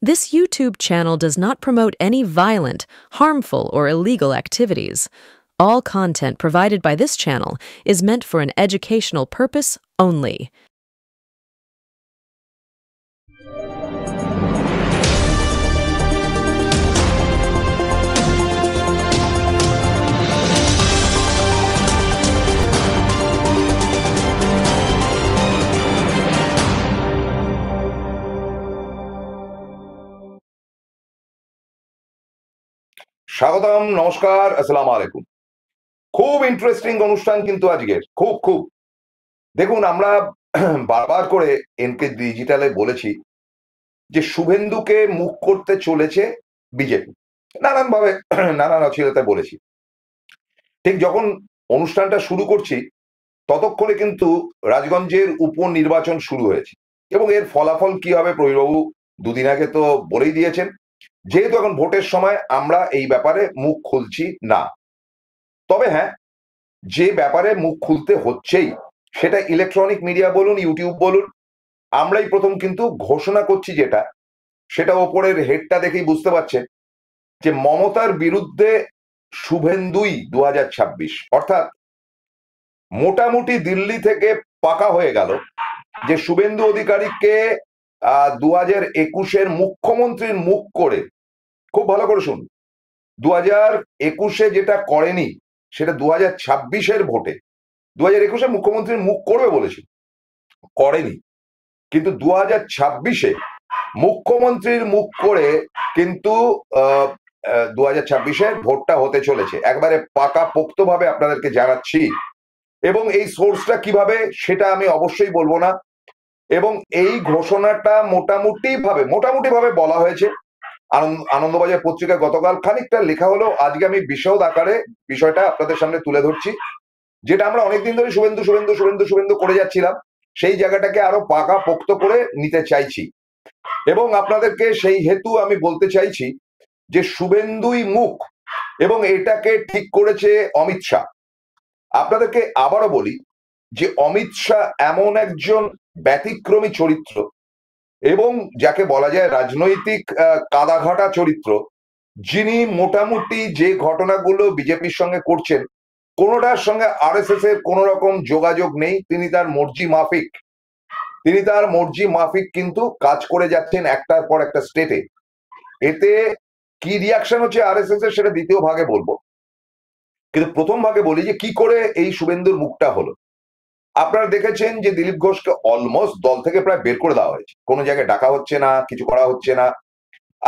This YouTube channel does not promote any violent, harmful, or illegal activities. All content provided by this channel is meant for an educational purpose only. স্বাগতম, নমস্কার, আসসালামু আলাইকুম। খুব interesting অনুষ্ঠান কিন্তু আজকের, খুব দেখুন, আমরা বারবার করে এনকে ডিজিটালে বলেছি যে শুভেন্দুকে মুখ করতে চলেছে বিজেপি, নানানভাবে নানান অশ্লীলতায় বলেছি। ঠিক যখন অনুষ্ঠানটা শুরু করছি ততক্ষণে কিন্তু রাজগঞ্জের উপনির্বাচন শুরু হয়েছে এবং এর ফলাফল কি হবে প্রবীরবাবু দুদিন আগে তো বলেই দিয়েছেন। যেহেতু এখন ভোটের সময় আমরা এই ব্যাপারে মুখ খুলছি না, তবে হ্যাঁ, যে ব্যাপারে মুখ খুলতে হচ্ছেই, সেটা ইলেকট্রনিক মিডিয়া বলুন, ইউটিউব বলুন, আমরাই প্রথম কিন্তু ঘোষণা করছি, যেটা সেটা ওপরের হেডটা দেখেই বুঝতে পারছেন যে মমতার বিরুদ্ধে শুভেন্দুই 2026। অর্থাৎ মোটামুটি দিল্লি থেকে পাকা হয়ে গেল যে শুভেন্দু অধিকারীকে 2021-এর মুখ্যমন্ত্রীর মুখ করে, খুব ভালো করে শুনুন, 2021-এ যেটা করেনি সেটা 2026-এর ভোটে 2021-এ মুখ্যমন্ত্রীর মুখ করবে বলেছিল, করেনি, কিন্তু 2026-এ মুখ্যমন্ত্রীর মুখ করে কিন্তু 2026-এর ভোটটা হতে চলেছে। একবারে পাকা পোক্তভাবে আপনাদেরকে জানাচ্ছি, এবং এই সোর্সটা কিভাবে সেটা আমি অবশ্যই বলবো না, এবং এই ঘোষণাটা মোটামুটি ভাবে বলা হয়েছে। আনন্দবাজার পত্রিকায় গতকাল খানিকটা লেখা হলো, আজকে আমি বিশদ আকারে বিষয়টা আপনাদের সামনে তুলে ধরছি। যেটা আমরা অনেকদিন ধরে শুভেন্দু করে যাচ্ছিলাম, সেই জায়গাটাকে আরো পাকা পোক্ত করে নিতে চাইছি, এবং আপনাদেরকে সেই হেতু আমি বলতে চাইছি যে শুভেন্দুই মুখ, এবং এটাকে ঠিক করেছে অমিত শাহ। আপনাদেরকে আবারও বলি যে অমিত শাহ এমন একজন ব্যতিক্রমী চরিত্র, এবং যাকে বলা যায় রাজনৈতিক কাদাঘাটা চরিত্র, যিনি মোটামুটি যে ঘটনাগুলো বিজেপির সঙ্গে করছেন, কোনোটার সঙ্গে আরএসএস এর কোন রকম যোগাযোগ নেই। তিনি তার মর্জি মাফিক কিন্তু কাজ করে যাচ্ছেন একটার পর একটা স্টেটে। এতে কি রিয়াকশন হচ্ছে আরএসএস এর, সেটা দ্বিতীয় ভাগে বলবো, কিন্তু প্রথম ভাগে বলি যে কি করে এই শুভেন্দুর মুখটা হলো। আপনারা দেখেছেন যে দিলীপ ঘোষকে অলমোস্ট দল থেকে প্রায় বের করে দেওয়া হয়েছে, কোনো জায়গায় ডাকা হচ্ছে না, কিছু করা হচ্ছে না।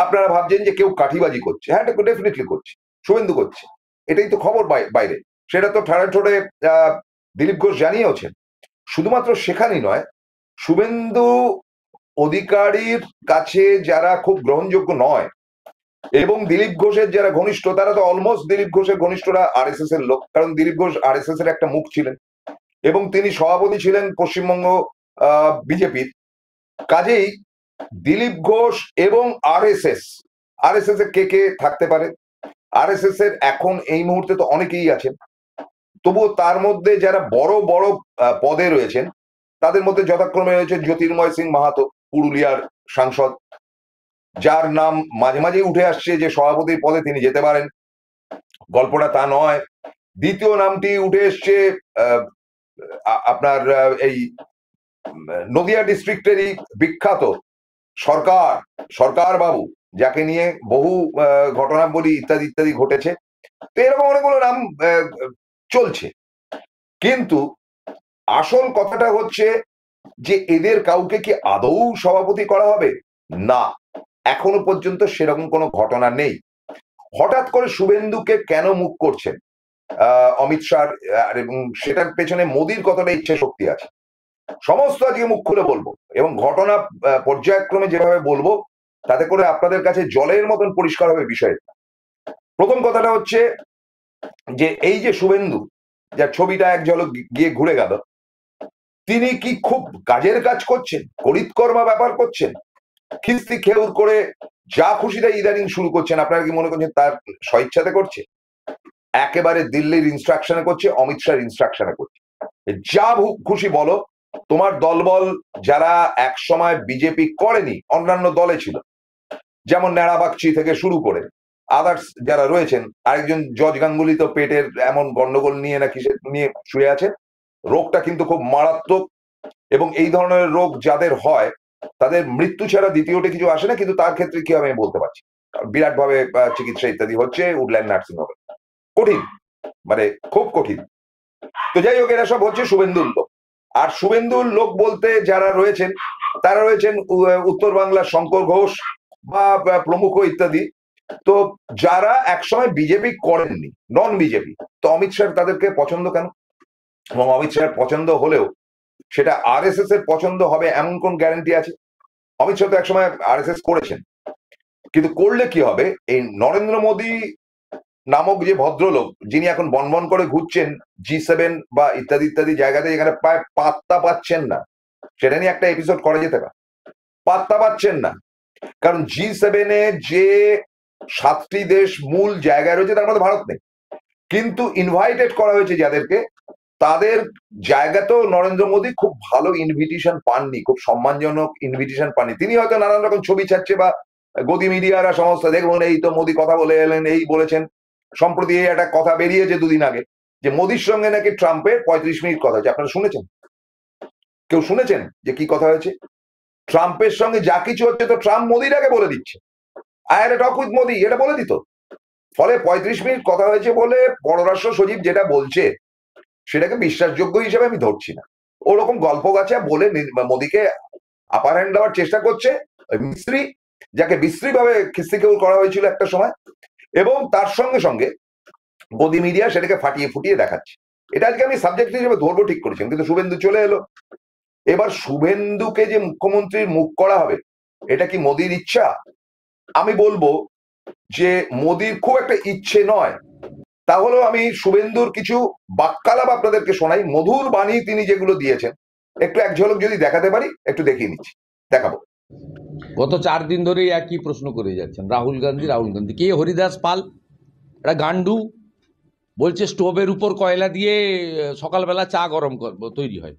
আপনারা ভাবছেন যে কেউ কাঠিবাজি করছে, হ্যাঁ ডেফিনেটলি করছে, শুভেন্দু করছে, এটাই তো খবর বাইরে, সেটা তো ঠাড়া ঠোড়ে দিলীপ ঘোষ জানিয়েওছেন। শুধুমাত্র সেখানেই নয়, শুভেন্দু অধিকারীর কাছে যারা খুব গ্রহণযোগ্য নয় এবং দিলীপ ঘোষের যারা ঘনিষ্ঠ, তারা তো অলমোস্ট দিলীপ ঘোষের ঘনিষ্ঠরা আরএসএস এর লোক, কারণ দিলীপ ঘোষ আরএসএস এর একটা মুখ ছিলেন এবং তিনি সভাপতি ছিলেন পশ্চিমবঙ্গ বিজেপির। কাজেই দিলীপ ঘোষ এবং আরএসএস এর কে থাকতে পারে, আরএসএস এর এখন এই মুহূর্তে তো অনেকেই আছেন, তবুও তার মধ্যে যারা বড় বড় পদে রয়েছেন, তাদের মধ্যে যথাক্রমে রয়েছে জ্যোতির্ময় সিং মাহাতো, পুরুলিয়ার সাংসদ, যার নাম মাঝে মাঝে উঠে আসছে যে সভাপতির পদে তিনি যেতে পারেন। গল্পটা তা নয়। দ্বিতীয় নামটি উঠে এসছে আপনার এই নদিয়া ডিস্ট্রিক্টেরই বিখ্যাত সরকার বাবু, যাকে নিয়ে বহু ঘটনাবলী ইত্যাদি ঘটেছে। তো এরকম অনেকগুলো নাম চলছে, কিন্তু আসল কথাটা হচ্ছে যে এদের কাউকে কি আদৌ সভাপতি করা হবে? না, এখনো পর্যন্ত সেরকম কোনো ঘটনা নেই। হঠাৎ করে শুভেন্দুকে কেন মুখ করছেন অমিত শাহ, এবং সেটার পেছনে মোদির কতটা ইচ্ছে শক্তি আছে, সমস্ত আজকে মুখ খুলে বলবো, এবং ঘটনা পর্যায়ক্রমে যেভাবে বলবো তাতে করে আপনাদের কাছে জলের মতন পরিষ্কার হবে বিষয়টা। প্রথম কথাটা হচ্ছে যে এই যে শুভেন্দু, যার ছবিটা এক ঝলক গিয়ে ঘুরে গেল, তিনি কি খুব কাজের কাজ করছেন, করিতকর্মা ব্যাপার করছেন, খিস্তি খেউর করে যা খুশিটা ইদানিং শুরু করছেন? আপনারা কি মনে করছেন তার স্বইচ্ছাতে করছে? একেবারে দিল্লির ইনস্ট্রাকশনে করছে, অমিত শাহর ইনস্ট্রাকশনে করছে। যা খুশি বলো, তোমার দলবল যারা এক সময় বিজেপি করেনি, অন্যান্য দলে ছিল, যেমন ন্যাড়া বাগচি থেকে শুরু করে আদার্স যারা রয়েছেন, আরেকজন জজ গাঙ্গুলি তো পেটের এমন গন্ডগোল নিয়ে না কিসের নিয়ে শুয়ে আছেন। রোগটা কিন্তু খুব মারাত্মক, এবং এই ধরনের রোগ যাদের হয় তাদের মৃত্যু ছাড়া দ্বিতীয়টা কিছু আসে না, কিন্তু তার ক্ষেত্রে কি হবে আমি বলতে পারছি। বিরাট ভাবে চিকিৎসা ইত্যাদি হচ্ছে উডল্যান্ড নার্সিং হোমে, কঠিন, মানে খুব কঠিন। তো যাই হোক, এরা সব হচ্ছে শুভেন্দুর লোক। আর শুভেন্দুর লোক বলতে যারা রয়েছেন তারা রয়েছেন উত্তর বাংলার শঙ্কর ঘোষ বা প্রমুখ ইত্যাদি। তো যারা একসময় বিজেপি করেননি, নন বিজেপি, তো অমিত শাহ তাদেরকে পছন্দ কেন? এবং অমিত শাহ পছন্দ হলেও সেটা আরএসএস এর পছন্দ হবে এমন কোন গ্যারান্টি আছে? অমিত শাহ তো একসময় আরএসএস করেছেন, কিন্তু করলে কি হবে, এই নরেন্দ্র মোদী নামক যে ভদ্রলোক যিনি এখন বনবন করে ঘুরছেন G7 বা ইত্যাদি ইত্যাদি জায়গাতে, যেখানে প্রায় পাত্তা পাচ্ছেন না, সেটা নিয়ে একটা এপিসোড করা যেতে পারে। পাত্তা পাচ্ছেন না, কারণ G7 এ যে 7টি দেশ মূল জায়গায় রয়েছে তার মধ্যে ভারত নেই, কিন্তু ইনভাইটেড করা হয়েছে যাদেরকে, তাদের জায়গাতেও নরেন্দ্র মোদী খুব ভালো ইনভিটেশন পাননি, খুব সম্মানজনক ইনভিটেশন পাননি। তিনি হয়তো নানান রকম ছবি ছাড়ছে বা গদি মিডিয়ারা সমস্ত, দেখুন এই তো মোদী কথা বলে এলেন, এই বলেছেন। সম্প্রতি এই একটা কথা বেরিয়েছে দুদিন আগে যে মোদীর সঙ্গে নাকি ট্রাম্পের 35 মিনিট কথা হয়েছে। আপনারা শুনেছেন? কেউ শুনেছেন যে কি কথা হয়েছে? ট্রাম্পের সঙ্গে যা কিছু হচ্ছে তো ট্রাম্প মোদীর আগে বলে দিচ্ছে, I had a talk with Modi, এটা বলে দিত। ফলে 35 মিনিট কথা হয়েছে বলে পররাষ্ট্র সচিব যেটা বলছে সেটাকে বিশ্বাসযোগ্য হিসেবে আমি ধরছি না। ওরকম গল্প গাছা বলে মোদীকে আপার হ্যান্ড দেওয়ার চেষ্টা করছে মিস্ত্রি, যাকে বিশ্রী ভাবে খিস্তিকেউল করা হয়েছিল একটা সময়, এবং তার সঙ্গে সঙ্গে গদি মিডিয়া সেটাকে ফাটিয়ে ফুটিয়ে দেখাচ্ছে। এটা আজকে আমি সাবজেক্ট হিসেবে ধরবো ঠিক করেছেন, কিন্তু শুভেন্দু চলে এলো। এবার শুভেন্দুকে যে মুখ্যমন্ত্রীর মুখ করা হবে, এটা কি মোদীর ইচ্ছা? আমি বলবো যে মোদীর খুব একটা ইচ্ছে নয়। তাহলেও আমি শুভেন্দুর কিছু বাক্যালাপ আপনাদেরকে শোনাই, মধুর বাণী তিনি যেগুলো দিয়েছেন, একটু এক ঝলক যদি দেখাতে পারি, একটু দেখিয়ে নিচ্ছি, দেখাবো। গত 4 দিন ধরেই একই প্রশ্ন করে যাচ্ছেন, রাহুল গান্ধী কে? হরিদাস পাল, এটা গান্ডু, বলছে স্টোভের উপর কয়লা দিয়ে সকালবেলা চা গরম করবো তৈরি হয়।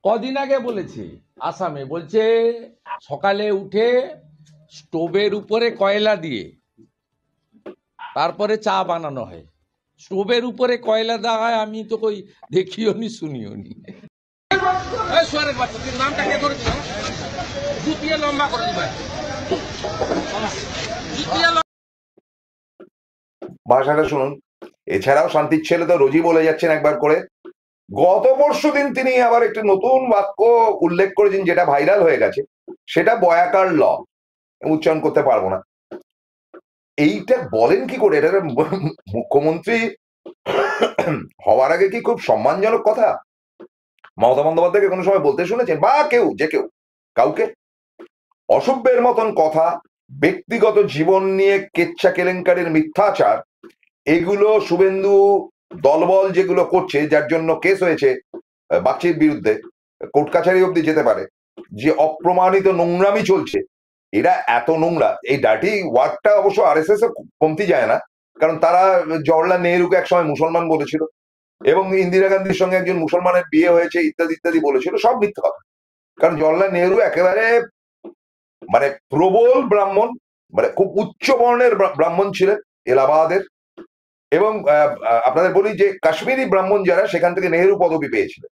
কদিন আগে বলেছে আসামে, বলছে সকালে উঠে স্টোভের উপরে কয়লা দিয়ে তারপরে চা বানানো হয়। স্টোভের উপরে কয়লা দেওয়া হয় আমি তো কই দেখিও নি শুনিও নি। ভাষাটা শুনুন। এছাড়াও শান্তির ছেলে তো রোজই বলে যাচ্ছেন একবার করে। গত পরশুদিন তিনি আবার একটি নতুন বাক্য উল্লেখ করেছেন যেটা ভাইরাল হয়ে গেছে, সেটা বয়াকার ল, উচ্চারণ করতে পারবো না। এইটা বলেন কি করে? এটা মুখ্যমন্ত্রী হওয়ার আগে কি খুব সম্মানজনক কথা? মমতা বন্দ্যোপাধ্যায়কে কোনো সময় বলতে শুনেছেন, বা কেউ যে কেউ কাউকে? অসভ্যের মতন কথা, ব্যক্তিগত জীবন নিয়ে কেচ্ছা কেলেঙ্কারির মিথ্যাচার, এগুলো শুভেন্দু দলবল যেগুলো করছে, যার জন্য কেস হয়েছে বাগচির বিরুদ্ধে, কোর্ট কাছারি অব্দি যেতে পারে, যে অপ্রমাণিত নোংরামি চলছে, এরা এত নোংরা। এই ডার্টি ওয়ার্ডটা অবশ্য আরএসএস কমতি যায় না, কারণ তারা জওহরলাল নেহরুকে একসময় মুসলমান বলেছিল, এবং ইন্দিরা গান্ধীর সঙ্গে একজন মুসলমানের বিয়ে হয়েছে ইত্যাদি ইত্যাদি বলেছিল, সব মিথ্যা কথা। কারণ জওহরলাল নেহরু একেবারে মানে প্রবল ব্রাহ্মণ, মানে খুব উচ্চ বর্ণের ব্রাহ্মণ ছিলেন এলাহাবাদের, এবং আপনাদের বলি যে কাশ্মীরি ব্রাহ্মণ যারা, সেখান থেকে নেহেরু পদবি পেয়েছিলেন।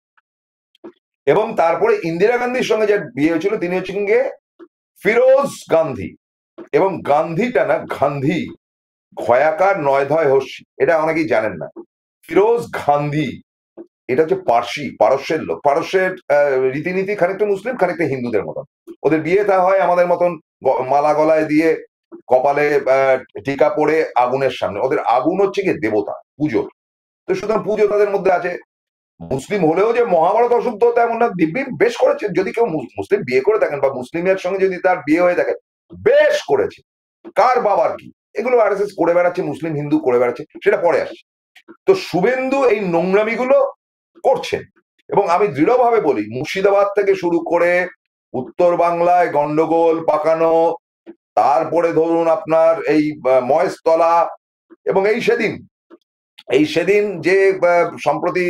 এবং তারপরে ইন্দিরা গান্ধীর সঙ্গে যার বিয়ে হয়েছিল তিনি হচ্ছেন গিয়ে ফিরোজ গান্ধী, এবং গান্ধীটা না গান্ধী, ঘয়াকার নয় ধয় হস্যি, এটা অনেকেই জানেন না। ফিরোজ গান্ধী এটা হচ্ছে পার্সি, পারস্যের লোক। পারস্যের রীতিনীতি খানিকটা মুসলিম, খানিকটা হিন্দুদের মতন। ওদের বিয়ে তা হয় আমাদের মতন মালা গলায় দিয়ে, কপালে টিকা পড়ে, আগুনের সামনে। ওদের আগুন হচ্ছে গিয়ে দেবতা, পুজো। তো সুতরাং পুজো তাদের মধ্যে আছে। মুসলিম হলেও যে মহাভারত অশুদ্ধ হতো এমন না, দিব্যি বেশ করেছে। যদি কেউ মুসলিম বিয়ে করে থাকেন বা মুসলিমের সঙ্গে যদি তার বিয়ে হয়ে থাকে, বেশ করেছে। কার বাবার কি, এগুলো আরএসএস করে বেড়াচ্ছে, মুসলিম হিন্দু করে বেড়াচ্ছে, সেটা পরে আসছে। তো শুভেন্দু এই নোংরামিগুলো করছেন, এবং আমি দৃঢ়ভাবে বলি মুর্শিদাবাদ থেকে শুরু করে উত্তর বাংলায় গন্ডগোল পাকানো, তারপরে ধরুন আপনার এই মহেশতলা, এবং এই সেদিন যে সম্প্রতি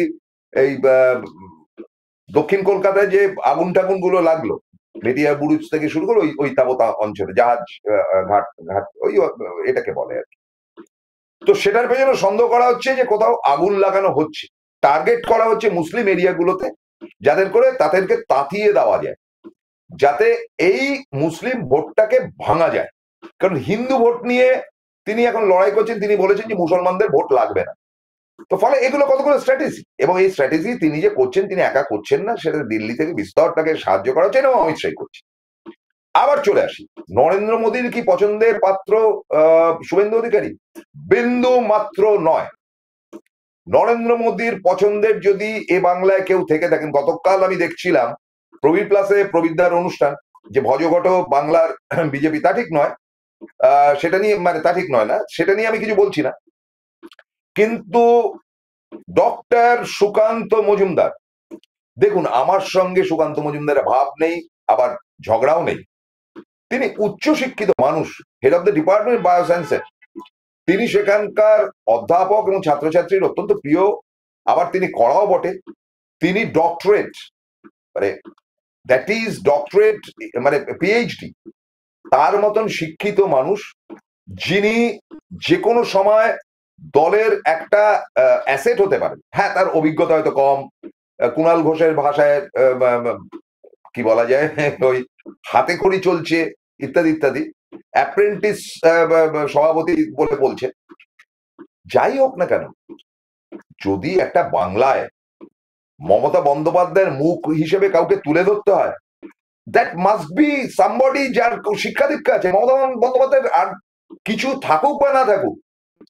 এই দক্ষিণ কলকাতায় যে আগুন টাগুন গুলো লাগলো, মেটিয়া বুরুজ থেকে শুরু করে ওই ওই তাবতা অঞ্চলে জাহাজ ঘাট ঘাট ওই এটাকে বলে আর কি। তো সেটার পেছনে সন্দেহ করা হচ্ছে যে কোথাও আগুন লাগানো হচ্ছে, টার্গেট করা হচ্ছে মুসলিম এরিয়াগুলোতে, যাদের করে তাদেরকে তাতিয়ে দেওয়া যায়, যাতে এই মুসলিম ভোটটাকে ভাঙা যায়। কারণ হিন্দু ভোট নিয়ে তিনি এখন লড়াই করছেন, তিনি বলেছেন যে মুসলমানদের ভোট লাগবে না। তো ফলে এগুলো কতগুলো স্ট্র্যাটেজি, এবং এই স্ট্র্যাটেজি তিনি যে করছেন, তিনি একা করছেন না, সেটা দিল্লি থেকে বিস্তর তাকে সাহায্য করা হচ্ছে, এবং অমিত শাহ করছে। আবার চলে আসি, নরেন্দ্র মোদীর কি পছন্দের পাত্র শুভেন্দু অধিকারী? বিন্দু মাত্র নয়। নরেন্দ্র মোদীর পছন্দের যদি এ বাংলায় কেউ থেকে থাকেন, গতকাল আমি দেখছিলাম প্রবীর প্লাসে প্রবীরদার অনুষ্ঠান, যে ভজঘট বাংলার বিজেপি, তা ঠিক নয়, সেটা নিয়ে মানে তা ঠিক নয় না, সেটা নিয়ে আমি কিছু বলছি না, কিন্তু ডক্টর সুকান্ত মজুমদার, দেখুন আমার সঙ্গে সুকান্ত মজুমদারের ভাব নেই, আবার ঝগড়াও নেই, তিনি উচ্চ শিক্ষিত মানুষ, হেড অফ দ্য ডিপার্টমেন্ট বায়োসায়েন্সের, তিনি সেখানকার অধ্যাপক এবং ছাত্রছাত্রীর অত্যন্ত প্রিয়, আবার তিনি কড়াও বটে, তিনি ডক্টরেট, মানে দ্যাট ইজ ডক্টরেট, মানে পিএইচডি, তার মতন শিক্ষিত মানুষ, যিনি যে কোনো সময় দলের একটা অ্যাসেট হতে পারেন। হ্যাঁ, তার অভিজ্ঞতা হয়তো কম, কুণাল ঘোষের ভাষায় কি বলা যায়, ওই হাতে খড়ি চলছে ইত্যাদি ইত্যাদি, অ্যাপ্রেন্টিস সভাপতি বলে বলছে। যাই হোক না কেন, যদি একটা বাংলায় মমতা বন্দ্যোপাধ্যায়ের মুখ হিসেবে কাউকে তুলে ধরতে হয়, দ্যাট মাস্ট বি সামবডি যার শিক্ষা দীক্ষা আছে। মমতা বন্দ্যোপাধ্যায়ের আর কিছু থাকুক বা না থাকুক,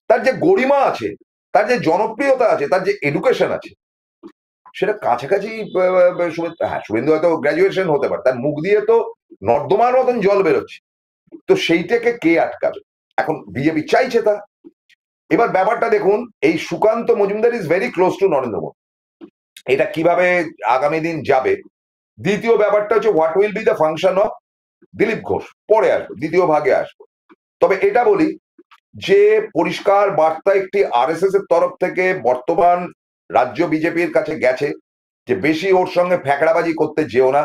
তার যে গরিমা আছে, তার যে জনপ্রিয়তা আছে, তার যে এডুকেশন আছে, সেটা কাছাকাছি। হ্যাঁ, শুভেন্দু হয়তো গ্রাজুয়েশন হতে পারে, তার মুখ দিয়ে তো নর্দমার মতন জল বেরোচ্ছে, তো সেইটাকে কে আটকাবে? এখন বিজেপি চাইছে তা। এবার ব্যাপারটা দেখুন, এই Sukanta Majumdar is very close two Narendra Modi, এটা কিভাবে আগামী দিন যাবে। দ্বিতীয় ব্যাপারটা হচ্ছে what will be the function of Dilip Ghosh, পরে আসবো, দ্বিতীয় ভাগে আসবো। তবে এটা বলি যে পরিষ্কার বার্তা একটি আরএসএস এর তরফ থেকে বর্তমান রাজ্য বিজেপির কাছে গেছে, যে বেশি ওর সঙ্গে ফ্যাকড়াবাজি করতে যেও না।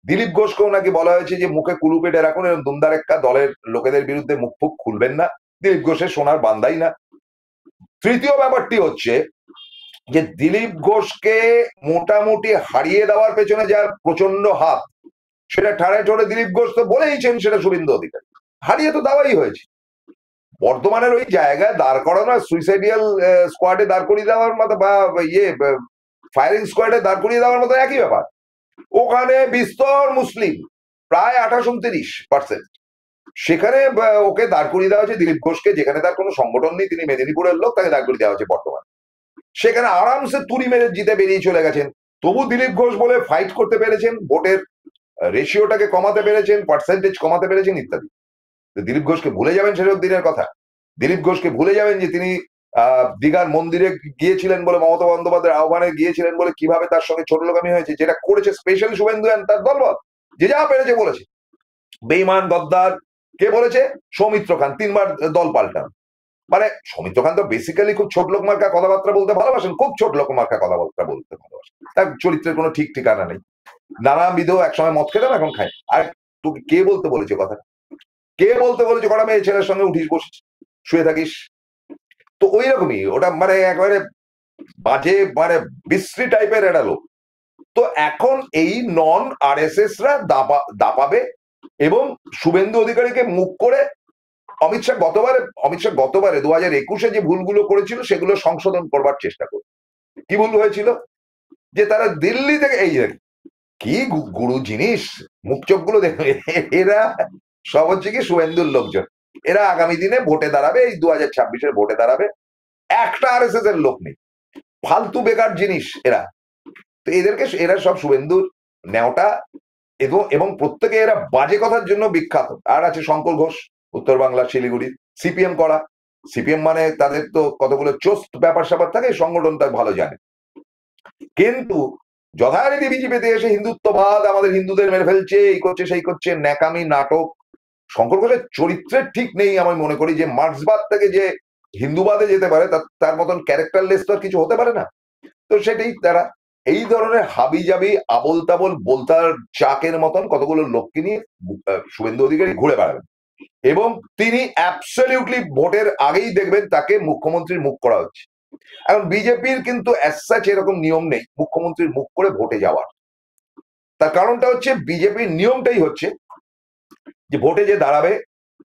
দিলীপ ঘোষকেও নাকি বলা হয়েছে যে মুখে কুলু পেটে রাখুন, এবং দুমদারেক্কা দলের লোকেদের বিরুদ্ধে মুখ ফুক খুলবেন না, দিলীপ ঘোষের সোনার বান্দাই না। তৃতীয় ব্যাপারটি হচ্ছে যে দিলীপ ঘোষকে মোটামুটি হারিয়ে দেওয়ার পেছনে যার প্রচন্ড হাত, সেটা ঠাড়ে ঠোড়ে দিলীপ ঘোষ তো বলেইছেন, সেটা শুভেন্দু অধিকারী। হারিয়ে তো দেওয়াই হয়েছে, বর্তমানের ওই জায়গায় দাঁড় করানো, সুইসাইডিয়াল স্কোয়াডে দাঁড় করিয়ে দেওয়ার মতো, বা ইয়ে ফায়ারিং স্কোয়াডে দাঁড় করিয়ে দেওয়ার মতো একই ব্যাপার। ওখানে বিস্তর মুসলিম, প্রায় 28-29%, সেখানে ওকে দাঁড় করিয়ে দেওয়া হচ্ছে দিলীপ ঘোষকে, যেখানে তার কোনো সংগঠন নেই, তিনি মেদিনীপুরের লোক, তাকে দাঁড় করিয়ে দেওয়া হচ্ছে বর্তমানে। সেখানে আরামসে তুড়ি মেরে জিতে বেরিয়ে চলে গেছেন, তবু দিলীপ ঘোষ বলে ফাইট করতে পেরেছেন, ভোটের রেশিওটাকে কমাতে পেরেছেন, পার্সেন্টেজ কমাতে পেরেছেন ইত্যাদি। দিলীপ ঘোষকে ভুলে যাবেন সেসব দিনের কথা? দিলীপ ঘোষকে ভুলে যাবেন যে তিনি দীঘার মন্দিরে গিয়েছিলেন বলে, মমতা বন্দ্যোপাধ্যায়ের আহ্বানে গিয়েছিলেন বলে কিভাবে তার সঙ্গে ছোটলোকামি হয়েছে, যেটা করেছে স্পেশালি শুভেন্দু তার দলবল, যে যা পেরেছে বলেছে। বেঈমান গদ্দার কে বলেছে? সৌমিত্র খান, 3বার দল পাল্টান। মানে সৌমিত্র খান তো বেসিক্যালি খুব ছোট লোক মার্কা কথাবার্তা বলতে ভালোবাসেন, খুব ছোট লোক মার্কা কথাবার্তা বলতে ভালোবাসেন, তার চরিত্রের কোনো ঠিক ঠিকানা নেই, নানাবিধ একসময় মদ খেতাম, এখন খায়। আর তোকে কে বলতে বলেছে কথা? কে বলতে বলেছে কটা মেয়ে ছেলের সঙ্গে উঠিস বসিস শুয়ে থাকিস? তো ওই রকমই ওটা, মানে একেবারে বাজে, মানে বিশ্রী টাইপের একটা লোক। তো এখন এই নন আরএসএস রা দাপাবে, এবং শুভেন্দু অধিকারীকে মুখ করে অমিত শাহ গতবারে 2021-এ যে ভুলগুলো করেছিল সেগুলো সংশোধন করবার চেষ্টা করবে। কি ভুল হয়েছিল? যে তারা দিল্লি থেকে, এই কি গুরু জিনিস, মুখ চোখগুলো দেখবে, এরা সব হচ্ছে কি শুভেন্দুর লোকজন, এরা আগামী দিনে ভোটে দাঁড়াবে, এই 2026-এর ভোটে দাঁড়াবে, একটা আরএসএস এর লোক নেই, ফালতু বেকার জিনিস এরা। তো এরা সব শুভেন্দুর নেওটা, এবং প্রত্যেকে এরা বাজে কথার জন্য বিখ্যাত। আর আছে শঙ্কর ঘোষ, উত্তর বাংলা শিলিগুড়ি, সিপিএম করা, সিপিএম মানে তাদের তো কতগুলো চোস্ত ব্যাপার স্যাপার থাকে, সংগঠনটা ভালো জানে, কিন্তু যথারীতি বিজেপিতে এসে হিন্দুত্ববাদ, আমাদের হিন্দুদের মেরে ফেলছে, এই করছে সেই করছে, ন্যাকামি নাটক। শঙ্কর ঘোষের চরিত্রের ঠিক নেই, আমি মনে করি যে মার্ক্সবাদ থেকে যে হিন্দুবাদে যেতে পারে, তার মতন ক্যারেক্টারলেস তো কিছু হতে পারে না। তো সেটাই তারা এই ধরনের হাবিজাবি আবোল তাবোল বলতার চাকের মতন কতগুলো লোককে নিয়ে শুভেন্দু অধিকারী ঘুরে বেড়াবেন, এবং তিনি অ্যাবসলিউটলি ভোটের আগেই দেখবেন তাকে মুখ্যমন্ত্রীর মুখ করা হচ্ছে। এখন বিজেপির কিন্তু অ্যাজ এরকম নিয়ম নেই মুখ্যমন্ত্রীর মুখ করে ভোটে যাওয়ার। তার কারণটা হচ্ছে বিজেপির নিয়মটাই হচ্ছে যে ভোটে যে দাঁড়াবে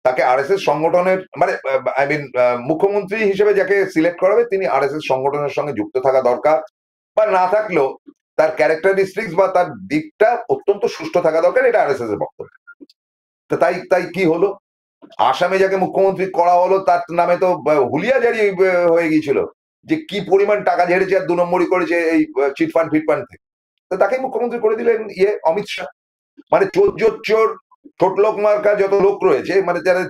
তাকে আরএসএস সংগঠনের মানে আই মিন মুখ্যমন্ত্রী হিসেবে যাকে সিলেক্ট করাবে তিনি আরএসএস সংগঠনের সঙ্গে যুক্ত থাকা দরকার, বা না থাকলেও তার ক্যারেক্টারিস্টিক্স বা তার দিকটা অত্যন্ত সুষ্ঠু থাকা দরকার, এটা আরএসএস এর বক্তব্য। তো তাই কি হলো, আসামে যাকে মুখ্যমন্ত্রী করা হলো তার নামে তো হুলিয়া জারি হয়ে গিয়েছিল যে কি পরিমাণ টাকা ঝেড়েছে আর 2 নম্বরই করেছে এই চিটফান্ড ফিটফান্ড থেকে। তো তাকে মুখ্যমন্ত্রী করে দিলেন অমিত শাহ। মানে চোর ছোট লোক মার্কা যত লোক রয়েছে, মানে যাদের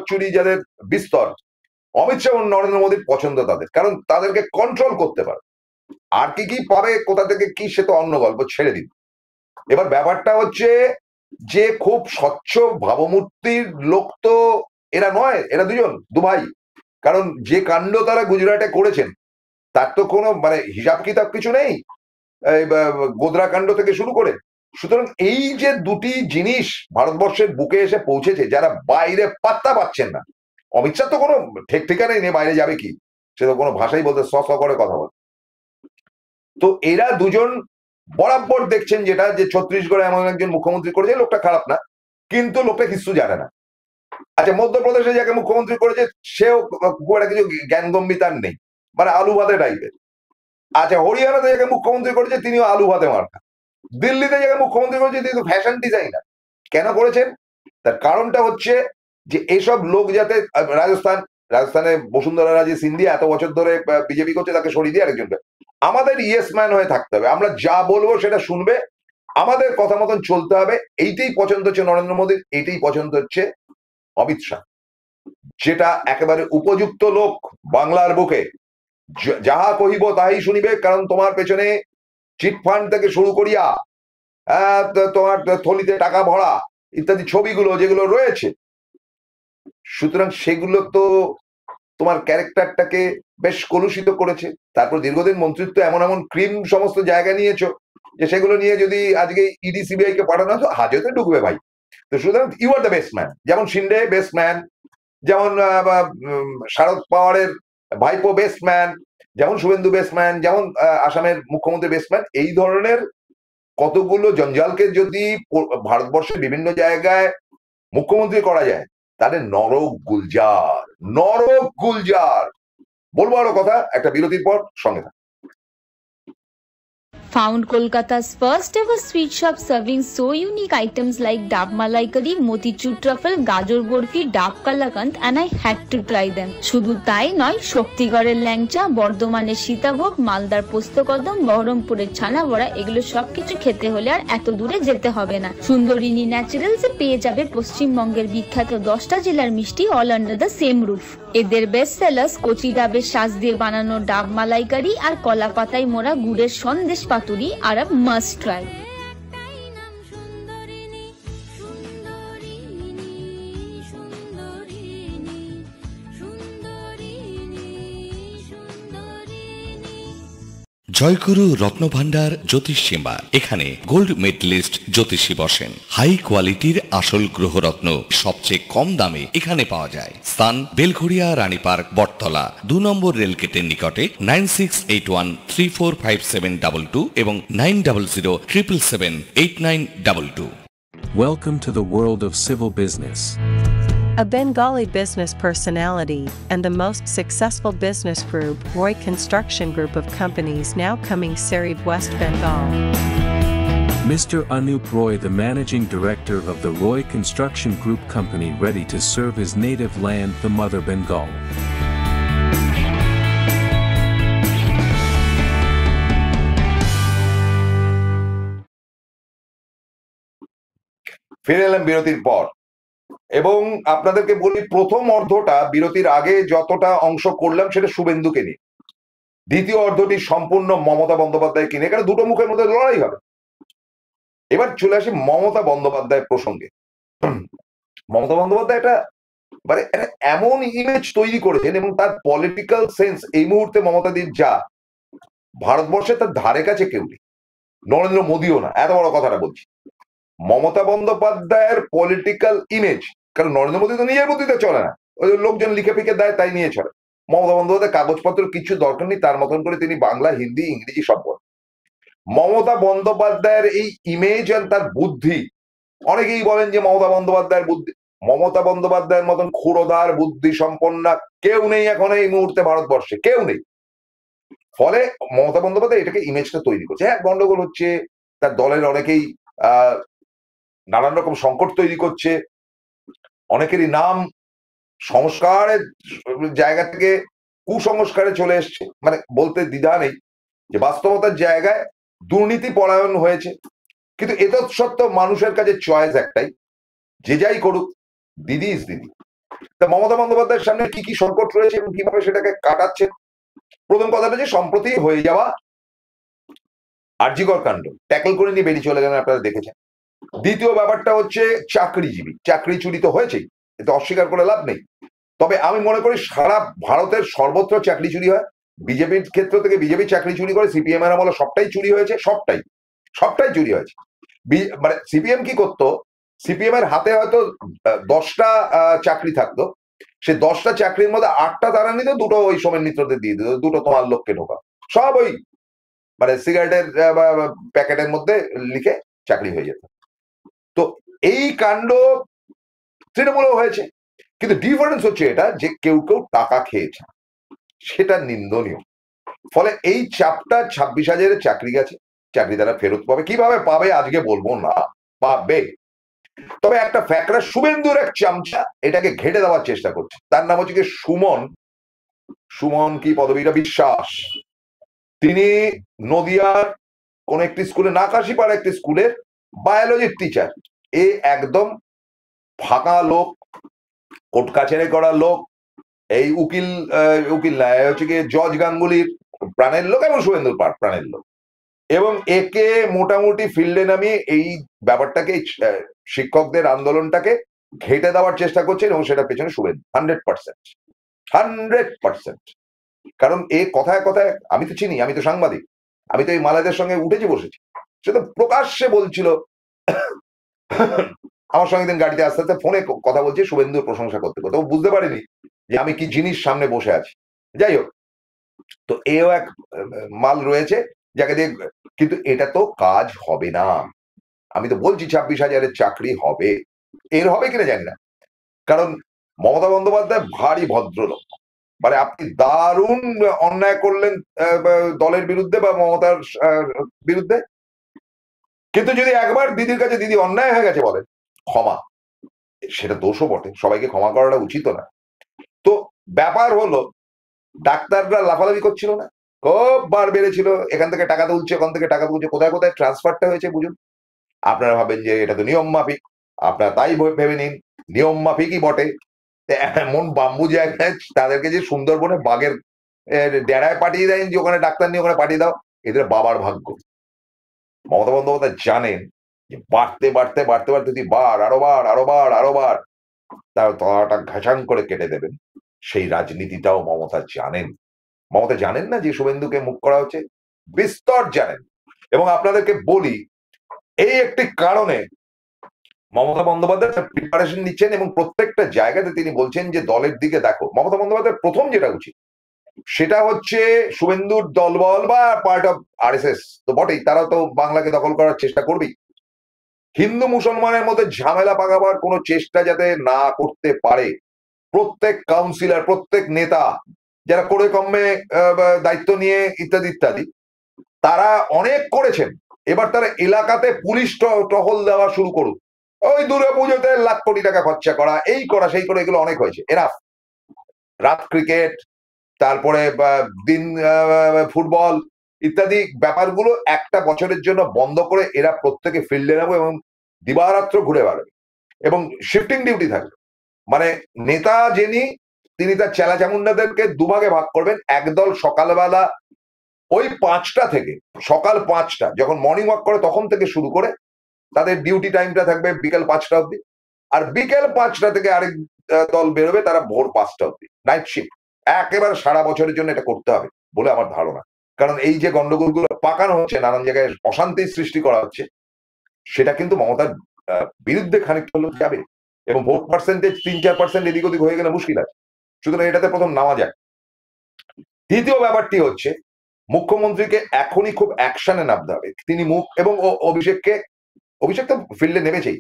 চুরি যাদের বিস্তর, অমিত শাহ ও নরেন্দ্র মোদীর পছন্দ তাদের, কারণ তাদেরকে কন্ট্রোল করতে পারে। আর কি পাবে কোথা থেকে কি সে তো অন্য গল্প, ছেড়ে দিন। এবার ব্যাপারটা হচ্ছে যে খুব স্বচ্ছ ভাবমূর্তির লোক তো এরা নয়, এরা দু ভাই। কারণ যে কাণ্ড তারা গুজরাটে করেছেন তার তো কোনো মানে হিসাব কিতাব কিছু নেই, গোদরা কাণ্ড থেকে শুরু করে। সুতরাং এই যে দুটি জিনিস ভারতবর্ষের বুকে এসে পৌঁছেছে, যারা বাইরে পাত্তা পাচ্ছেন না, অমিত শাহ তো কোনো ঠিকানাই নেই বাইরে যাবে কি, সে তো কোনো ভাষাই বলতে স করে কথা বলে। তো এরা দুজন বরাবর দেখছেন যেটা যে ছত্তিশগড়ে এমন একজন মুখ্যমন্ত্রী করেছে, লোকটা খারাপ না কিন্তু লোকটা কিছু জানে না। আচ্ছা, মধ্যপ্রদেশে যাকে মুখ্যমন্ত্রী করেছে সেও খুব একটা কিছু জ্ঞানগম্ভীর তার নেই, মানে আলু ভাতে টাইপের। আচ্ছা, হরিয়ানাতে যাকে মুখ্যমন্ত্রী করেছে তিনিও আলু ভাতে মার্কা। দিল্লিতে যাকে মুখ্যমন্ত্রী করেছে তিনি তো ফ্যাশন ডিজাইনার। কেন করেছেন? তার কারণটা হচ্ছে যে এইসব লোক যাতে রাজস্থানে বসুন্ধরা রাজে সিন্ধিয়া এত বছর ধরে বিজেপি করছে, তাকে সরিয়ে দিয়ে আরেকজনকে। আমাদের ইয়েস ম্যান হয়ে থাকতে হবে, আমরা যা বলবো সেটা শুনবে, আমাদের কথা মতন চলতে হবে। এইটাই পছন্দ হচ্ছে নরেন্দ্র মোদীর, এইটাই পছন্দ হচ্ছে অমিত শাহ, যেটা একেবারে উপযুক্ত লোক বাংলার বুকে। যাহা কহিব তাহাই শুনিবে, কারণ তোমার পেছনে চিটফান্ড থেকে শুরু করিয়া তোমার থলিতে টাকা ভরা ইত্যাদি ছবিগুলো যেগুলো রয়েছে, সুতরাং সেগুলো তো তোমার ক্যারেক্টারটাকে বেশ কলুষিত করেছে। তারপর দীর্ঘদিন মন্ত্রিত্ব এমন ক্রিম সমস্ত জায়গা নিয়েছো যে সেগুলো নিয়ে যদি আজকে ইডি সিবিআই কে পাঠানো হয় হাজতে ঢুকবে ভাই। তো সুতরাং you are the best man, যেমন শিন্ডে বেস্ট ম্যান, যেমন শারদ পাওয়ারের ভাইপো বেস্ট ম্যান, যেমন শুভেন্দু বেস্ট ম্যান, যেমন আসামের মুখ্যমন্ত্রী বেস্ট ম্যান। এই ধরনের কতগুলো জঞ্জালকে যদি ভারতবর্ষের বিভিন্ন জায়গায় মুখ্যমন্ত্রী করা যায়, তাহলে নরক গুলজার। বলবো আরো কথা একটা বিরতির পর, সঙ্গে থাক। Found Kolkata's first ever sweet shop serving so unique items like Dab Malai Curry, Motichur Truffle, Gajor Burfi, Dab Kalakand, and I had to try them. শুধু তাই নয়, শক্তিগড়ের ল্যাংচা, বর্ধমানের সীতাভোগ, মালদার পোস্তকদম, বহরমপুরের ছানা বড়া, এগুলো সবকিছু খেতে হলে আর এত দূরে যেতে হবে না। সুন্দরিনী ন্যাচারালসে পেয়ে যাবে পশ্চিমবঙ্গের বিখ্যাত 10টা জেলার মিষ্টি all under the same roof. এদের বেস্ট সেলার্স কচি ডাবের শাঁস দিয়ে বানানো ডাব মালাইকারি আর কলা পাতায় মোড়া গুড়ের সন্দেশ পাতুরি আর a must try. Joyguru রত্নভান্ডার Jyotish chamber, এখানে গোল্ড মেডেলিস্ট জ্যোতিষী বসেন। হাই কোয়ালিটির আসল গ্রহরত্ন সবচেয়ে কম দামে এখানে পাওয়া যায়। স্থান বেলঘড়িয়া রানী পার্ক, বটতলা, 2 নম্বর রেলগেটের নিকটে। 9681345722 এবং 9007778922। Welcome to the world of civil business. A Bengali business personality and the most successful business group, Roy Construction Group of companies, now coming Sarib, West Bengal. Mr. Anup Roy, the managing director of the Roy Construction Group company, ready to serve his native land, the mother Bengal. ফিরে এলাম বিরতির পর, এবং আপনাদেরকে বলি প্রথম অর্ধটা বিরতির আগে যতটা অংশ করলাম সেটা শুভেন্দুকে নিয়ে, দ্বিতীয় অর্ধটি সম্পূর্ণ মমতা বন্দ্যোপাধ্যায়কে নিয়ে। এখানে দুটো মুখের মধ্যে লড়াই হবে। এবার চলে আসি মমতা বন্দ্যোপাধ্যায় প্রসঙ্গে। মমতা বন্দ্যোপাধ্যায় মানে এমন ইমেজ তৈরি করেছেন এবং তার পলিটিক্যাল সেন্স এই মুহূর্তে মমতাদির যা, ভারতবর্ষে তার ধারে কাছে কেউ নেই। নরেন্দ্র মোদীও না, এত বড় কথাটা বলছি। মমতা বন্দ্যোপাধ্যায়ের পলিটিক্যাল ইমেজ, কারণ নরেন্দ্র মোদী তো নিজের বুদ্ধিতে চলে না, ওই লোকজন লিখে ফিখে দেয় তাই নিয়ে চলে। মমতা বন্দ্যোপাধ্যায় কাগজপত্র কিছু দরকার নেই, তার মতন করে তিনি বাংলা, হিন্দি, ইংরেজি সব বলেন। মমতা বন্দ্যোপাধ্যায়ের এই ইমেজ আর তার বুদ্ধি, অনেকেই বলেন যে মমতা বন্দ্যোপাধ্যায়ের বুদ্ধি, মমতা বন্দ্যোপাধ্যায়ের মতন ক্ষুরোদার বুদ্ধি সম্পন্না কেউ নেই এখন এই মুহূর্তে ভারতবর্ষে, কেউ নেই। ফলে মমতা বন্দ্যোপাধ্যায় এটাকে ইমেজটা তৈরি করছে। হ্যাঁ, গন্ডগোল হচ্ছে, তার দলের অনেকেই নানান রকম সংকট তৈরি করছে, অনেকেরই নাম সংস্কারের জায়গা থেকে কুসংস্কারে চলে এসছে, মানে বলতে দ্বিধা নেই যে বাস্তবতার জায়গায় দুর্নীতি পরায়ণ হয়েছে। কিন্তু এত সত্ত্বেও মানুষের কাছে চয়েস একটাই, যে যাই করুক, দিদি ইজ দিদি। তা মমতা বন্দ্যোপাধ্যায়ের সামনে কি কি সংকট রয়েছে এবং কিভাবে সেটাকে কাটাচ্ছেন। প্রথম কথাটা যে সম্প্রতি হয়ে যাওয়া আরজিকর কাণ্ড ট্যাকল করে নিয়ে বেরিয়ে চলে গেলেন, আপনারা দেখেছেন। দ্বিতীয় ব্যাপারটা হচ্ছে চাকরিজীবী, চাকরি চুরি তো হয়েছেই, এটা অস্বীকার করে লাভ নেই। তবে আমি মনে করি সারা ভারতের সর্বত্র চাকরি চুরি হয়। বিজেপির ক্ষেত্র থেকে বিজেপি চাকরি চুরি করে, সিপিএম এর আমলে সবটাই চুরি হয়েছে, সবটাই চুরি হয়েছে। মানে সিপিএম কি করতো, সিপিএম এর হাতে হয়তো 10টা চাকরি থাকতো, সে 10টা চাকরির মধ্যে 8টা তারা নিত, 2টো ওই সোমেন মিত্রদের দিয়ে দিত, 2টো তোমার লোককে ঢোকা, সব ওই মানে সিগারেটের প্যাকেটের মধ্যে লিখে চাকরি হয়ে যেত। তো এই কাণ্ড তৃণমূলও হয়েছে, কিন্তু ডিফারেন্স হচ্ছে এটা যে কেউ কেউ টাকা খেয়েছে, সেটা নিন্দনীয়। ফলে এই চাপটা 26,000-এর চাকরি গেছে, চাকরি তারা ফেরত পাবে। কিভাবে পাবে আজকে বলবো না, পাবে। তবে একটা ফ্যাক্টর, শুভেন্দুর এক চামচা এটাকে ঘেটে দেওয়ার চেষ্টা করছে, তার নাম হচ্ছে কি সুমন কি পদবীটা বিশ্বাস। তিনি নদিয়ার কোন একটি স্কুলে, নাকাশিপাড়া একটি স্কুলের বায়োলজির টিচার। এ একদম ফাঁকা লোক, কোর্ট কাছারি করা লোক, এই উকিল না, হচ্ছে কি জজ গাঙ্গুলির প্রাণের লোক এবং শুভেন্দুর প্রাণের লোক। এবং একে মোটামুটি ফিল্ডে নামিয়ে এই ব্যাপারটাকে, শিক্ষকদের আন্দোলনটাকে ঘেটে দেওয়ার চেষ্টা করছেন, এবং সেটা পেছনে শুভেন্দু 100%। কারণ এ কথায় কথায়, আমি তো চিনি, আমি তো সাংবাদিক, আমি তো এই মালাদের সঙ্গে উঠেছি বসেছি, সে তো প্রকাশ্যে বলছিল আমার সঙ্গে দিন গাড়িতে আস্তে আস্তে ফোনে কথা বলছে শুভেন্দুর প্রশংসা করতে করতে, ও বুঝতে পারিনি যে আমি কি জিনিস সামনে বসে আছি। যাই হোক, তো এও এক মাল রয়েছে যাকে দিয়ে, কিন্তু এটা তো কাজ হবে না। আমি তো বলছি 26,000-এর চাকরি হবে, এর হবে কিনা জানি না। কারণ মমতা বন্দ্যোপাধ্যায় ভারী ভদ্রলোক, মানে আপনি দারুণ অন্যায় করলেন দলের বিরুদ্ধে বা মমতার বিরুদ্ধে, কিন্তু যদি একবার দিদির কাছে দিদি অন্যায় হয়ে গেছে বলেন ক্ষমা, সেটা দোষও বটে, সবাইকে ক্ষমা করাটা উচিত না। তো ব্যাপার হলো, ডাক্তাররা লাফালাফি করছিল না, খুব বার বেড়েছিল, এখান থেকে টাকা তুলছে, ওখান থেকে টাকা তুলছে, কোথায় কোথায় ট্রান্সফারটা হয়েছে বুঝুন। আপনারা ভাবেন যে এটা তো নিয়ম মাফিক, আপনারা তাই ভেবে নিন, নিয়ম মাফিকই বটে। এমন বাম্বু জায়গায় তাদেরকে যে সুন্দরবনে বাঘের ডেরায় পাঠিয়ে দেন, যে ওখানে ডাক্তার নিয়ে ওখানে পাঠিয়ে দাও, এদের বাবার ভাগ্য। মমতা বন্দ্যোপাধ্যায় জানেন যে বাড়তে বাড়তে বাড়তে বাড়তে যদি আরো বার তার তলাটা ঘাসাং করে কেটে দেবেন, সেই রাজনীতিটাও মমতা জানেন। মমতা জানেন না যে শুভেন্দুকে মুখ করা হচ্ছে, বিস্তর জানেন। এবং আপনাদেরকে বলি, এই একটি কারণে মমতা বন্দ্যোপাধ্যায় প্রিপারেশন নিচ্ছেন, এবং প্রত্যেকটা জায়গাতে তিনি বলছেন যে দলের দিকে দেখো। মমতা বন্দ্যোপাধ্যায় প্রথম যেটা উচিত সেটা হচ্ছে শুভেন্দুর দলবল বা পার্ট অফ আরএসএস তো বটেই, তারা তো বাংলাকে দখল করার চেষ্টা করবেই। হিন্দু মুসলমানের মধ্যে ঝামেলা পাকাবার কোনো চেষ্টা যাতে না করতে পারে, প্রত্যেক কাউন্সিলর, প্রত্যেক নেতা যারা করে কমে দায়িত্ব নিয়ে ইত্যাদি ইত্যাদি, তারা অনেক করেছেন, এবার তারা এলাকাতে পুলিশ টহল দেওয়া শুরু করুক। ওই দুর্গা পুজোতে লাখ কোটি টাকা খরচা করা, এই করা সেই করা, এগুলো অনেক হয়েছে, এনাফ। রাত ক্রিকেট, তারপরে দিন ফুটবল ইত্যাদি ব্যাপারগুলো একটা বছরের জন্য বন্ধ করে এরা প্রত্যেকে ফিল্ডে নেবো এবং দিবারাত্র ঘুরে বেড়াবে, এবং শিফটিং ডিউটি থাকবে। মানে নেতা যিনি, তিনি তার চেলা চামুন্ডাদেরকে দুভাগে ভাগ করবেন। একদল সকালবেলা ওই 5টা থেকে, সকাল 5টা যখন মর্নিং ওয়াক করে তখন থেকে শুরু করে তাদের ডিউটি টাইমটা থাকবে বিকেল 5টা অব্দি, আর বিকেল 5টা থেকে আরেক দল বেরোবে, তারা ভোর 5টা অব্দি, নাইট শিফট। একেবারে সারা বছরের জন্য এটা করতে হবে বলে আমার ধারণা। কারণ এই যে গন্ডগোলগুলো পাকানো হচ্ছে, নানান জায়গায় অশান্তি সৃষ্টি করা হচ্ছে, সেটা কিন্তু মমতার বিরুদ্ধে খানিকটা হলেও যাবে, এবং ভোট পার্সেন্টেজ 3-4% এদিক ওদিক হয়ে গেলে মুশকিল আছে। সুতরাং এটাতে প্রথম নামা যায়। দ্বিতীয় ব্যাপারটি হচ্ছে মুখ্যমন্ত্রীকে এখনই খুব অ্যাকশনে নামতে হবে। তিনি এবং অভিষেক তো ফিল্ডে নেমেছেই।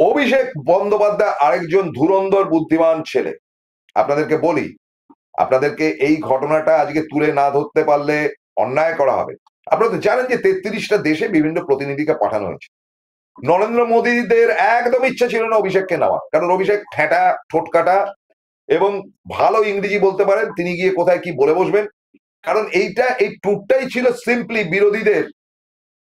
অভিষেক বন্দ্যোপাধ্যায় আরেকজন ধুরন্ধর বুদ্ধিমান ছেলে। আপনাদেরকে বলি, আপনাদেরকে এই ঘটনাটা আজকে তুলে না ধরতে পারলে অন্যায় করা হবে। আপনারা তো জানেন যে 33টা দেশে বিভিন্ন প্রতিনিধিকে পাঠানো হয়েছে। নরেন্দ্র মোদীদের একদম ইচ্ছা ছিল না অভিষেককে নেওয়া, কারণ অভিষেক ঠেঁটা ঠোঁটকাটা এবং ভালো ইংরেজি বলতে পারেন। তিনি গিয়ে কোথায় কি বলে বসবেন, কারণ এই ট্যুরটাই ছিল সিম্পলি বিরোধীদের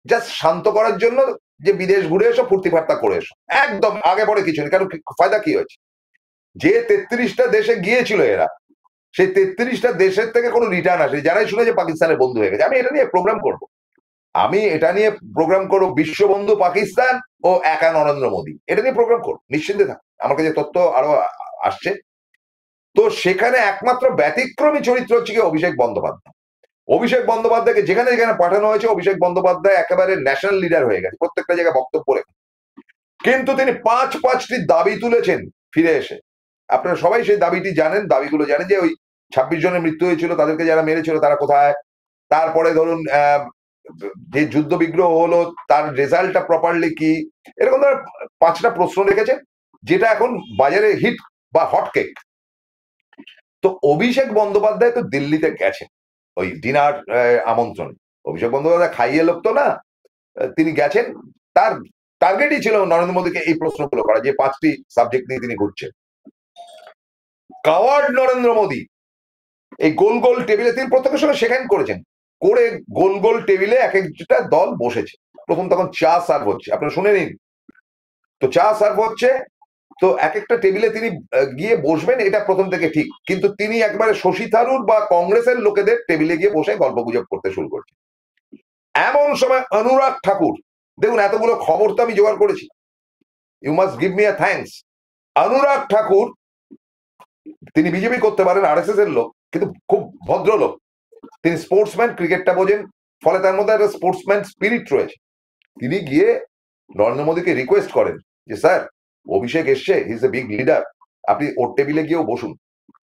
জাস্ট শান্ত করার জন্য, যে বিদেশ ঘুরে এসো, ফুর্তি ফার্তা করে এসো, একদম আগে পরে কিছু নেই। কারণ ফায়দা কি হয়েছে, যে 33টা দেশে গিয়েছিল এরা, সেই 33টা দেশের থেকে কোনো রিটার্ন আসে, যারাই শুনে যে পাকিস্তানের বন্ধু হয়ে গেছে। আমি এটা নিয়ে প্রোগ্রাম করবো বিশ্ববন্ধু পাকিস্তান ও একা নরেন্দ্র মোদী, এটা নিয়ে প্রোগ্রাম করবো, নিশ্চিন্তে থাক। আমার কাছে তথ্য আরো আসছে। তো সেখানে একমাত্র ব্যতিক্রমী চরিত্র হচ্ছে কি অভিষেক বন্দ্যোপাধ্যায়। অভিষেক বন্দ্যোপাধ্যায়কে যেখানে যেখানে পাঠানো হয়েছে, অভিষেক বন্দ্যোপাধ্যায় একেবারে ন্যাশনাল লিডার হয়ে গেছে, প্রত্যেকটা জায়গায় বক্তব্য রেখে। কিন্তু তিনি পাঁচটি দাবি তুলেছেন ফিরে এসে। আপনারা সবাই সেই দাবিটি জানেন, দাবিগুলো জানেন, যে ওই 26 জনের মৃত্যু হয়েছিল, তাদেরকে যারা মেরেছিল তারা কোথায়, তারপরে ধরুন যে যুদ্ধ বিগ্রহ হলো তার রেজাল্টটা প্রপারলি কি, এরকম ধর 5টা প্রশ্ন রেখেছেন, যেটা এখন বাজারে হিট বা হটকেক। তো অভিষেক বন্দ্যোপাধ্যায় তো দিল্লিতে গেছেন ওই ডিনার আমন্ত্রণ। অভিষেক বন্দ্যোপাধ্যায় খাইয়ে লোক তো না, তিনি গেছেন। তার টার্গেটই ছিল নরেন্দ্র মোদীকে এই প্রশ্নগুলো করা, যে 5টি সাবজেক্ট নিয়ে তিনি ঘুরছেন। কাওয়ার্ড নরেন্দ্র মোদী এই গোল গোল টেবিলে তিনি প্রত্যেকের সঙ্গে শেখান করেছেন, করে গোল গোল টেবিলে এক একটা দল বসেছে। প্রথম তখন চা সার্ভ হচ্ছে, আপনারা শুনে নিন। তো চা সার্ভ হচ্ছে, তো এক একটা টেবিলে তিনি গিয়ে বসবেন, এটা প্রথম থেকে ঠিক। কিন্তু তিনি একবারে শশী থারুর বা কংগ্রেসের লোকেদের টেবিলে গিয়ে বসে গল্প গুজব করতে শুরু করছেন। এমন সময় অনুরাগ ঠাকুর, দেখুন এতগুলো খবর তো আমি জোগাড় করেছি, you must give me a thanks. Anurag Thakur তিনি বিজেপি করতে পারেন, আরএসএস এর লোক, কিন্তু খুব ভদ্র লোক। তিনি স্পোর্টসম্যান, ক্রিকেটটা বোঝেন, ফলে তার মধ্যে একটা স্পোর্টসম্যান স্পিরিট রয়েছে। তিনি গিয়ে নরেন্দ্র মোদীকে রিকোয়েস্ট করেন যে স্যার, অভিষেক এসছে, he is a big leader, আপনি ওর টেবিলে গিয়েও বসুন।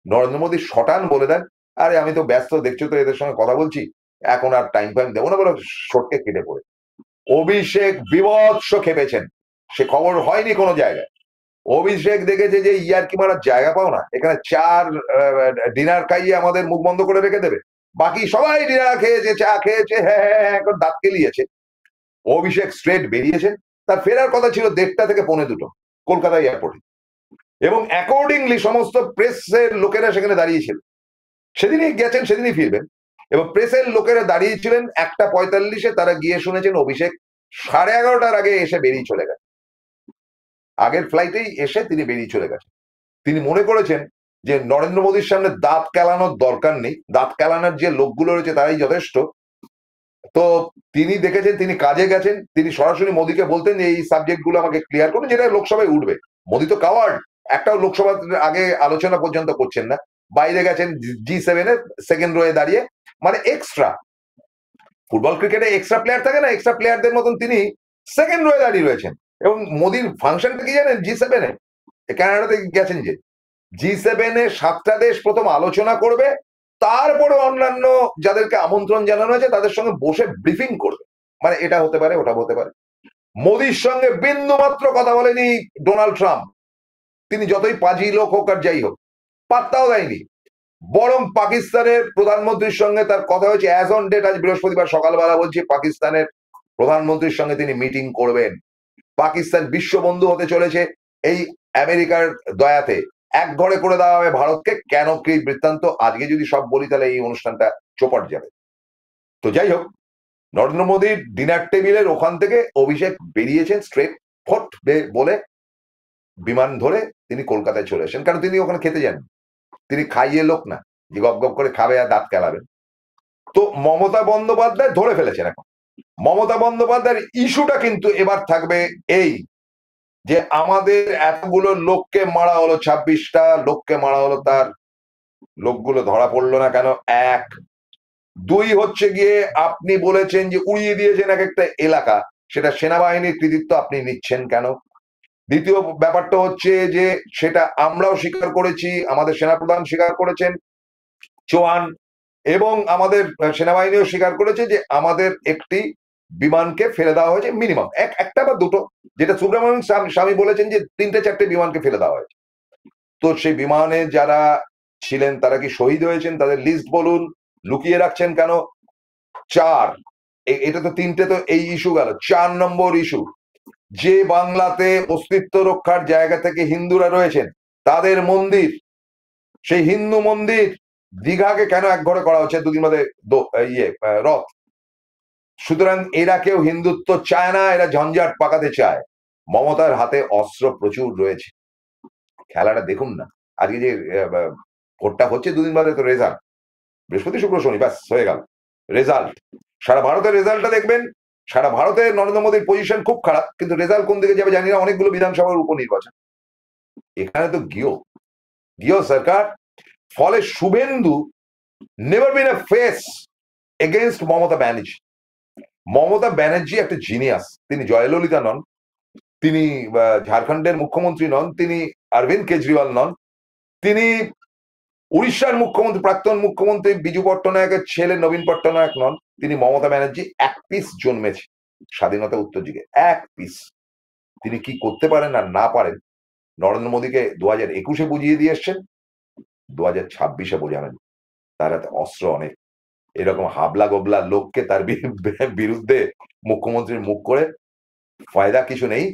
নরেন্দ্র মোদী শটান বলে দেন, আরে আমি তো ব্যস্ত, দেখছো তো এদের সঙ্গে কথা বলছি, এখন আর টাইম ফাইম দেবো না, বলে শটকে কেটে পড়ে। অভিষেক বিভৎস খেপেছেন, সে খবর হয়নি কোনো জায়গায়। অভিষেক দেখেছে যে ইয়ার্কি মারার জায়গা পাও না, এখানে ডিনার খাইয়ে আমাদের মুখ বন্ধ করে রেখে দেবে, বাকি সবাই ডিনার খেয়েছে, চা খেয়েছে, হ্যাঁ দাঁত কেলিয়েছে। অভিষেক স্ট্রেট বেরিয়েছেন, তার ফেরার কথা ছিল 1:30 থেকে 1:45 কলকাতা এয়ারপোর্টে, এবং অ্যাকর্ডিংলি সমস্ত প্রেসের লোকেরা সেখানে দাঁড়িয়েছিল। সেদিনই গেছেন, সেদিনই ফিরবেন, এবং প্রেসের লোকেরা দাঁড়িয়েছিলেন 1:45-এ। তারা গিয়ে শুনেছেন অভিষেক 11:30টার আগে এসে বেরিয়ে চলে গেছে, আগের ফ্লাইটেই এসে তিনি বেরিয়ে চলে গেছেন। তিনি মনে করেছেন যে নরেন্দ্র মোদীর সামনে দাঁত কেলানোর দরকার নেই, দাঁত কেলানোর যে লোকগুলো রয়েছে তারাই যথেষ্ট। তো তিনি দেখেছেন তিনি কাজে গেছেন, তিনি সরাসরি মোদীকে বলতেন যে এই সাবজেক্ট গুলো আমাকে ক্লিয়ার করুন, যেটা লোকসভায় উঠবে। মোদী তো কাওয়ার্ড, একটাও লোকসভার আগে আলোচনা পর্যন্ত করছেন না, বাইরে গেছেন G7 এর সেকেন্ড রোয়ে দাঁড়িয়ে, মানে এক্সট্রা। ফুটবল ক্রিকেটে এক্সট্রা প্লেয়ার থাকে না, এক্সট্রা প্লেয়ারদের মতন তিনি সেকেন্ড রোয়ে দাঁড়িয়ে রয়েছেন। এবং মোদীর ফাংশনটা কি জানেন, G7 এ কানাডাতে গেছেন, যে G7 এ 7টা দেশ প্রথম আলোচনা করবে, তারপরে অন্যান্য যাদেরকে আমন্ত্রণ জানানো হয়েছে তাদের সঙ্গে বসে ব্রিফিং করবে। মানে এটা হতে পারে, ওটা হতে পারে। মোদীর সঙ্গে বিন্দু মাত্র কথা বলেনি ডোনাল্ড ট্রাম্প, তিনি যতই পাজি লোক হোক আর যাই হোক, পাত্তাও দেয়নি। বরং পাকিস্তানের প্রধানমন্ত্রীর সঙ্গে তার কথা হয়েছে অ্যাজ অন ডেট, আজ বৃহস্পতিবার সকালবেলা বলছি, পাকিস্তানের প্রধানমন্ত্রীর সঙ্গে তিনি মিটিং করবেন। পাকিস্তান বিশ্ববন্ধু হতে চলেছে এই আমেরিকার দয়াতে, এক ঘরে করে দেওয়া হবে ভারতকে। কেন কি বৃত্তান্ত আজকে যদি সব বলি তাহলে এই অনুষ্ঠানটা চোপট যাবে। তো যাই হোক, নরেন্দ্র মোদীর ডিনার টেবিলের ওখান থেকে অভিষেক বেরিয়েছেন স্ট্রেট ফট বলে, বিমান ধরে তিনি কলকাতায় চলে আসেন। কারণ তিনি ওখানে খেতে যান, তিনি খাইয়ে লোক না যে গপ গপ করে খাবে আর দাঁত কেলাবেন। তো মমতা বন্দ্যোপাধ্যায় ধরে ফেলেছেন। এখন মমতা বন্দ্যোপাধ্যায়ের ইস্যুটা কিন্তু এবার থাকবে এই, যে আমাদের এতগুলো লোককে মারা হলো, 26টা লোককে মারা হলো, তার লোকগুলো ধরা পড়লো না কেন? এক, দুই হচ্ছে গিয়ে আপনি বলেছেন যে উড়িয়ে দিয়েছেন এক একটা এলাকা, সেটা সেনাবাহিনীর কৃতিত্ব আপনি নিচ্ছেন কেন? দ্বিতীয় ব্যাপারটা হচ্ছে যে সেটা আমরাও স্বীকার করেছি, আমাদের সেনাপ্রধান স্বীকার করেছেন চৌহান, এবং আমাদের সেনাবাহিনীও স্বীকার করেছে যে আমাদের একটি বিমানকে ফেলে দেওয়া হয়েছে, মিনিমাম একটা বা দুটো, যেটা সুব্রমণিয়াম স্বামী বলেছেন যে 3-4টে বিমানকে ফেলে দেওয়া হয়েছে। তো সেই বিমানে যারা ছিলেন তারা কি শহীদ হয়েছেন? তাদের লিস্ট বলুন, লুকিয়ে রাখছেন কেন? 4, এটা তো 3টে, তো এই ইস্যু গেল। 4 নম্বর ইস্যু, যে বাংলাতে অস্তিত্ব রক্ষার জায়গা থেকে হিন্দুরা রয়েছেন তাদের মন্দির, সেই হিন্দু মন্দির দীঘাকে কেন এক ঘরে করা হচ্ছে, দুদিন বাদে রথ? সুতরাং এরা কেউ হিন্দুত্ব চায় না, এরা ঝঞ্ঝাট পাকাতে চায়। মমতার হাতে অস্ত্র প্রচুর রয়েছে। খেলাটা দেখুন না, আজকে যে ভোটটা হচ্ছে দুদিন বাদে তো রেজাল্ট, বৃহস্পতি শুক্র শনি, ব্যাস হয়ে গেল রেজাল্ট। সারা ভারতের রেজাল্টটা দেখবেন, সারা ভারতে নরেন্দ্র মোদীর পজিশন খুব খারাপ, কিন্তু রেজাল্ট কোন দিকে যাবে জানি না। অনেকগুলো বিধানসভার উপনির্বাচন, এখানে তো গিও সরকার। ফলে Suvendu never been A face against Mamata Banerjee. Mamata Banerjee একটা জিনিয়াস, তিনি জয়ললিতা নন, তিনি ঝাড়খণ্ডের মুখ্যমন্ত্রী নন, তিনি অরবিন্দ কেজরিওয়াল নন, তিনি উড়িষ্যার মুখ্যমন্ত্রী, প্রাক্তন মুখ্যমন্ত্রী বিজু পট্টনায়কের ছেলে নবীন পট্টনায়ক নন, তিনি মমতা ব্যানার্জি এক পিস জন্মেছে স্বাধীনতা উত্তর যুগে, এক পিস। তিনি কি করতে পারেন আর না পারেন নরেন্দ্র মোদীকে 2021-এ বুঝিয়ে দিয়ে এসছেন, 2026-এ বোঝাবেন। তার হাতে অস্ত্র অনেক, এরকম হাবলা গোবলা লোককে তার বিরুদ্ধে মুখ্যমন্ত্রীর মুখ করে ফায়দা কিছু নেই,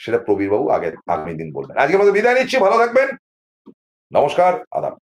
সেটা প্রবীর বাবু আগামী দিন বলবেন। আজকের মতো বিদায় নিচ্ছি, ভালো থাকবেন, নমস্কার, আদাব।